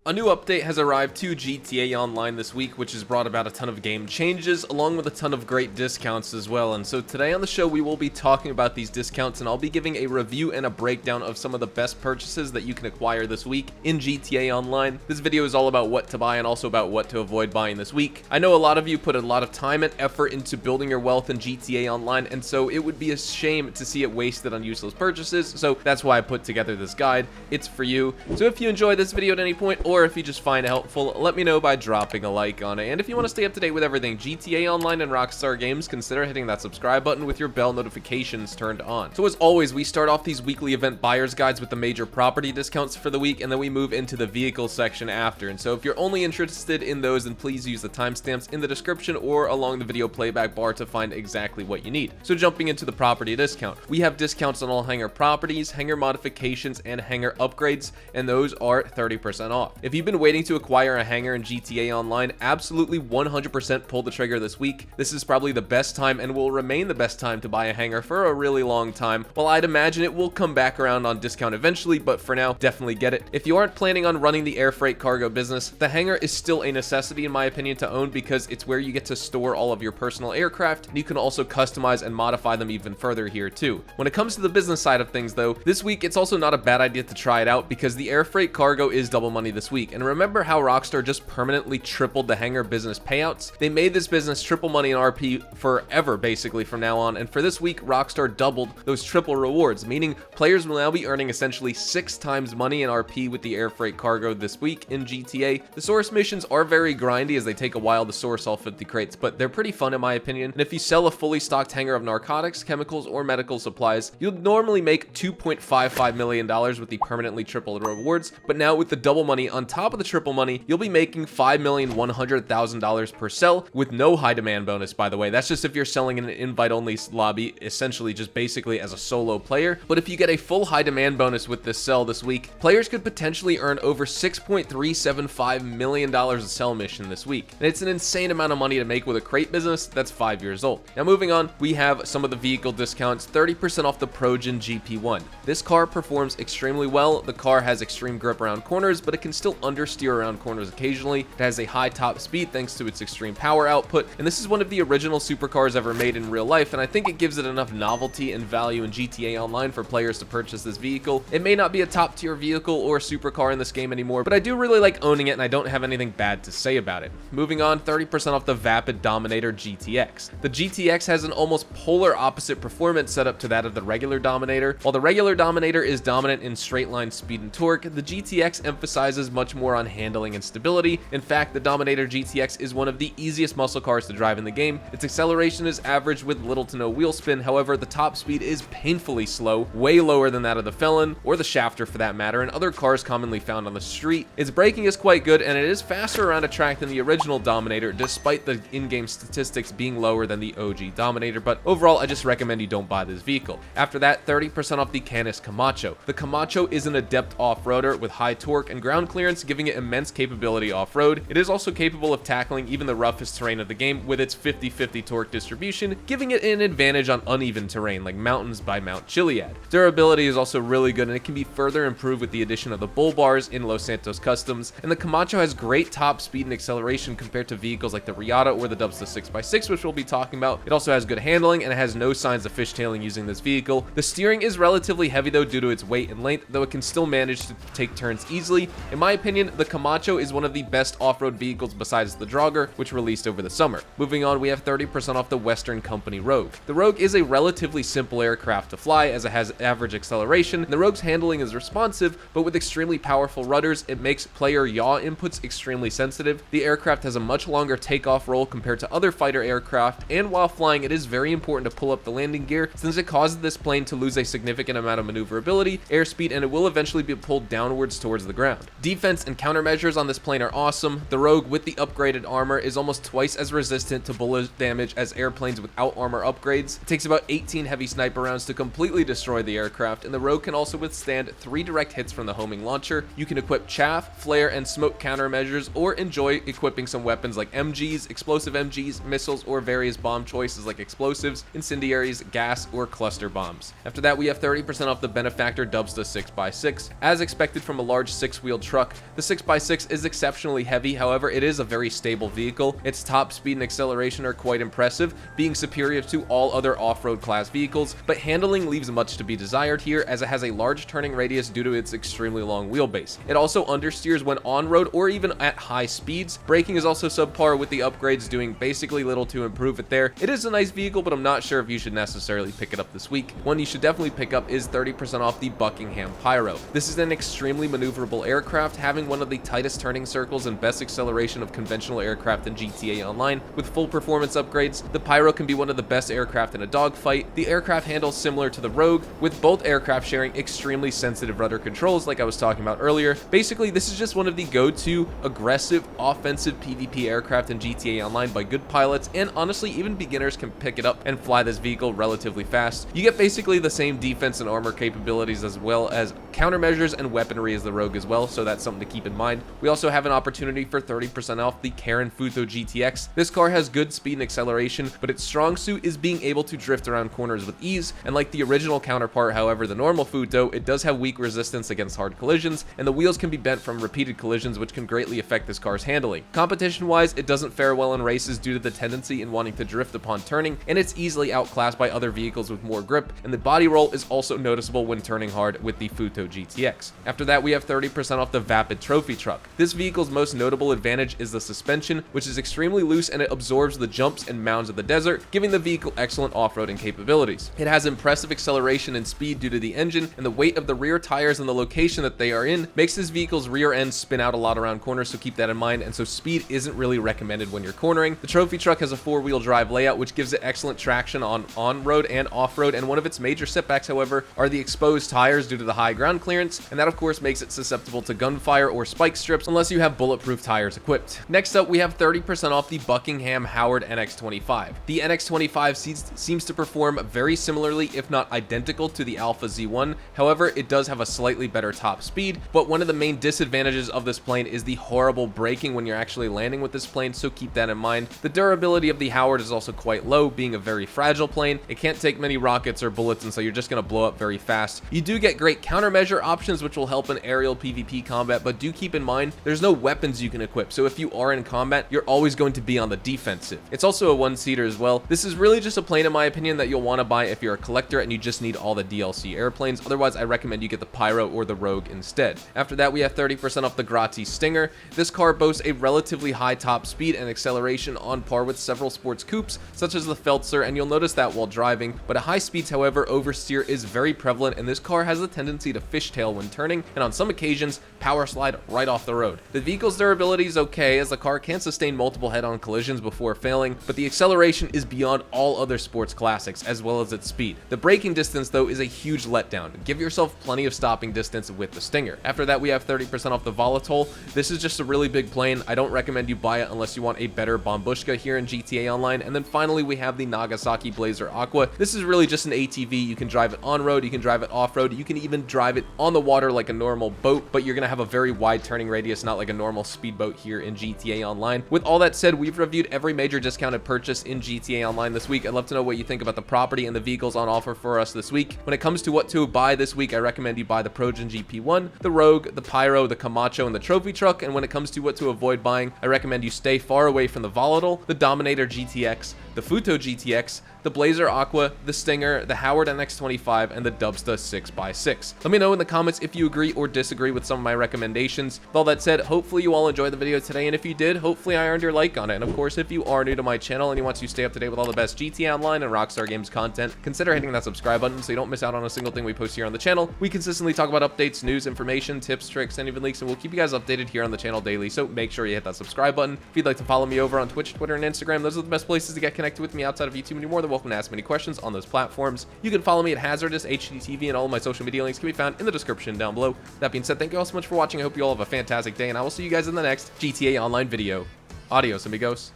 A new update has arrived to GTA Online this week, which has brought about a ton of game changes, along with a ton of great discounts as well. And so today on the show, we will be talking about these discounts, and I'll be giving a review and a breakdown of some of the best purchases that you can acquire this week in GTA Online. This video is all about what to buy and also about what to avoid buying this week. I know a lot of you put a lot of time and effort into building your wealth in GTA Online, and so it would be a shame to see it wasted on useless purchases. So that's why I put together this guide. It's for you. So if you enjoyed this video at any point, or if you just find it helpful, let me know by dropping a like on it. And if you want to stay up to date with everything GTA Online and Rockstar games, consider hitting that subscribe button with your bell notifications turned on. So as always, we start off these weekly event buyer's guides with the major property discounts for the week, and then we move into the vehicle section after. And so if you're only interested in those, then please use the timestamps in the description or along the video playback bar to find exactly what you need. So jumping into the property discount, we have discounts on all hangar properties, hangar modifications, and hangar upgrades, and those are 30% off. If you've been waiting to acquire a hangar in GTA Online, absolutely 100% pull the trigger this week. This is probably the best time and will remain the best time to buy a hangar for a really long time. While I'd imagine it will come back around on discount eventually, but for now, definitely get it. If you aren't planning on running the air freight cargo business, the hangar is still a necessity in my opinion to own, because it's where you get to store all of your personal aircraft, and you can also customize and modify them even further here too. When it comes to the business side of things though, this week it's also not a bad idea to try it out, because the air freight cargo is double money this week. And remember how Rockstar just permanently tripled the hangar business payouts? They made this business triple money in RP forever basically from now on, and for this week Rockstar doubled those triple rewards, meaning players will now be earning essentially 6 times money in RP with the air freight cargo this week in GTA. The source missions are very grindy as they take a while to source all 50 crates, but they're pretty fun in my opinion. And if you sell a fully stocked hangar of narcotics, chemicals, or medical supplies, you'll normally make $2.55 million with the permanently tripled rewards, but now with the double money on top of the triple money, you'll be making $5,100,000 per sell with no high demand bonus, by the way. That's just if you're selling in an invite only lobby, essentially just basically as a solo player. But if you get a full high demand bonus with this sell this week, players could potentially earn over $6.375 million a sell mission this week. And it's an insane amount of money to make with a crate business that's 5 years old. Now moving on, we have some of the vehicle discounts. 30% off the Progen GP1. This car performs extremely well. The car has extreme grip around corners, but it can still understeer around corners occasionally. It has a high top speed thanks to its extreme power output, and this is one of the original supercars ever made in real life, and I think it gives it enough novelty and value in GTA Online for players to purchase this vehicle. It may not be a top tier vehicle or supercar in this game anymore, but I do really like owning it, and I don't have anything bad to say about it. Moving on, 30% off the Vapid Dominator GTX. The GTX has an almost polar opposite performance setup to that of the regular Dominator. While the regular Dominator is dominant in straight line speed and torque, the GTX emphasizes much more on handling and stability. In fact, the Dominator GTX is one of the easiest muscle cars to drive in the game. Its acceleration is average with little to no wheel spin. However, the top speed is painfully slow, way lower than that of the Felon, or the Shafter for that matter, and other cars commonly found on the street. Its braking is quite good, and it is faster around a track than the original Dominator, despite the in-game statistics being lower than the OG Dominator, but overall, I just recommend you don't buy this vehicle. After that, 30% off the Canis Camacho. The Camacho is an adept off-roader with high torque and ground clearance, giving it immense capability off-road. It is also capable of tackling even the roughest terrain of the game with its 50-50 torque distribution, giving it an advantage on uneven terrain like mountains by Mount Chiliad. Durability is also really good, and it can be further improved with the addition of the bull bars in Los Santos Customs, and the Camacho has great top speed and acceleration compared to vehicles like the Riata or the Dubsta 6x6, which we'll be talking about. It also has good handling, and it has no signs of fishtailing using this vehicle. The steering is relatively heavy though due to its weight and length, though it can still manage to take turns easily. In my opinion, the Camacho is one of the best off-road vehicles besides the Draugr, which released over the summer. Moving on, we have 30% off the Western Company Rogue. The Rogue is a relatively simple aircraft to fly, as it has average acceleration. The Rogue's handling is responsive, but with extremely powerful rudders, it makes player yaw inputs extremely sensitive. The aircraft has a much longer takeoff roll compared to other fighter aircraft, and while flying, it is very important to pull up the landing gear, since it causes this plane to lose a significant amount of maneuverability, airspeed, and it will eventually be pulled downwards towards the ground. Defense and countermeasures on this plane are awesome. The Rogue with the upgraded armor is almost twice as resistant to bullet damage as airplanes without armor upgrades. It takes about 18 heavy sniper rounds to completely destroy the aircraft, and the Rogue can also withstand 3 direct hits from the homing launcher. You can equip chaff, flare, and smoke countermeasures, or enjoy equipping some weapons like MGs, explosive MGs, missiles, or various bomb choices like explosives, incendiaries, gas, or cluster bombs. After that, we have 30% off the Benefactor Dubsta 6x6. As expected from a large 6-wheel truck, The 6x6 is exceptionally heavy, however it is a very stable vehicle. Its top speed and acceleration are quite impressive, being superior to all other off-road class vehicles, but handling leaves much to be desired here as it has a large turning radius due to its extremely long wheelbase. It also understeers when on-road or even at high speeds. Braking is also subpar, with the upgrades doing basically little to improve it there. It is a nice vehicle, but I'm not sure if you should necessarily pick it up this week. One you should definitely pick up is 30% off the Buckingham Pyro. This is an extremely maneuverable aircraft, having one of the tightest turning circles and best acceleration of conventional aircraft in GTA Online. With full performance upgrades, the Pyro can be one of the best aircraft in a dogfight. The aircraft handles similar to the Rogue, with both aircraft sharing extremely sensitive rudder controls like I was talking about earlier. Basically, this is just one of the go-to aggressive offensive PvP aircraft in GTA Online by good pilots, and honestly even beginners can pick it up and fly this vehicle relatively fast. You get basically the same defense and armor capabilities as well as countermeasures and weaponry as the Rogue as well, so that's something to keep in mind. We also have an opportunity for 30% off the Karen Futo GTX. This car has good speed and acceleration, but its strong suit is being able to drift around corners with ease, and like the original counterpart, however, the normal Futo, it does have weak resistance against hard collisions, and the wheels can be bent from repeated collisions, which can greatly affect this car's handling. Competition-wise, it doesn't fare well in races due to the tendency in wanting to drift upon turning, and it's easily outclassed by other vehicles with more grip, and the body roll is also noticeable when turning hard with the Futo GTX. After that, we have 30% off the Vapid Trophy Truck. This vehicle's most notable advantage is the suspension, which is extremely loose and it absorbs the jumps and mounds of the desert, giving the vehicle excellent off-roading capabilities. It has impressive acceleration and speed due to the engine, and the weight of the rear tires and the location that they are in makes this vehicle's rear end spin out a lot around corners, so keep that in mind, and so speed isn't really recommended when you're cornering. The trophy truck has a four-wheel drive layout, which gives it excellent traction on-road and off-road, and one of its major setbacks, however, are the exposed tires due to the high ground clearance, and that of course makes it susceptible to gunfire or spike strips unless you have bulletproof tires equipped. Next up, we have 30% off the Buckingham Howard NX25. The NX25 seems to perform very similarly, if not identical, to the Alpha Z1. However, it does have a slightly better top speed, but one of the main disadvantages of this plane is the horrible braking when you're actually landing with this plane, so keep that in mind. The durability of the Howard is also quite low, being a very fragile plane. It can't take many rockets or bullets, and so you're just going to blow up very fast. You do get great countermeasure options, which will help in aerial PvP combat, but do keep in mind there's no weapons you can equip, so if you are in combat, you're always going to be on the defensive. It's also a one-seater as well. This is really just a plane, in my opinion, that you'll want to buy if you're a collector and you just need all the DLC airplanes. Otherwise, I recommend you get the Pyro or the Rogue instead. After that, we have 30% off the Grazzi Stinger. This car boasts a relatively high top speed and acceleration on par with several sports coupes, such as the Feltzer, and you'll notice that while driving, but at high speeds, however, oversteer is very prevalent, and this car has a tendency to fishtail when turning, and on some occasions, power slide right off the road. The vehicle's durability is okay, as the car can sustain multiple head-on collisions before failing, but the acceleration is beyond all other sports classics, as well as its speed. The braking distance, though, is a huge letdown. Give yourself plenty of stopping distance with the Stinger. After that, we have 30% off the Volatile. This is just a really big plane. I don't recommend you buy it unless you want a better Bombushka here in GTA Online. And then finally, we have the Nagasaki Blazer Aqua. This is really just an ATV. You can drive it on-road, you can drive it off-road, you can even drive it on the water like a normal boat, but you're going to have a very wide turning radius, not like a normal speedboat here in GTA Online. With all that said, we've reviewed every major discounted purchase in GTA Online this week. I'd love to know what you think about the property and the vehicles on offer for us this week. When it comes to what to buy this week, I recommend you buy the Progen GP1, the Rogue, the Pyro, the Camacho, and the Trophy Truck. And when it comes to what to avoid buying, I recommend you stay far away from the Volatile, the Dominator GTX, the Futo GTX, the Blazer Aqua, the Stinger, the Howard NX25, and the Dubsta 6x6. Let me know in the comments if you agree or disagree with some of my recommendations. With all that said, hopefully you all enjoyed the video today, and if you did, hopefully I earned your like on it. And of course, if you are new to my channel and you want to stay up to date with all the best GTA Online and Rockstar Games content, consider hitting that subscribe button so you don't miss out on a single thing we post here on the channel. We consistently talk about updates, news, information, tips, tricks, and even leaks, and we'll keep you guys updated here on the channel daily, so make sure you hit that subscribe button. If you'd like to follow me over on Twitch, Twitter, and Instagram, those are the best places to get connected with me outside of YouTube, and you're more than welcome to ask me any questions on those platforms. You can follow me at Hazardous HDTV, and all of my social media links can be found in the description down below. That being said, thank you all so much for watching. I hope you all have a fantastic day, and I will see you guys in the next GTA Online video. Adios, amigos.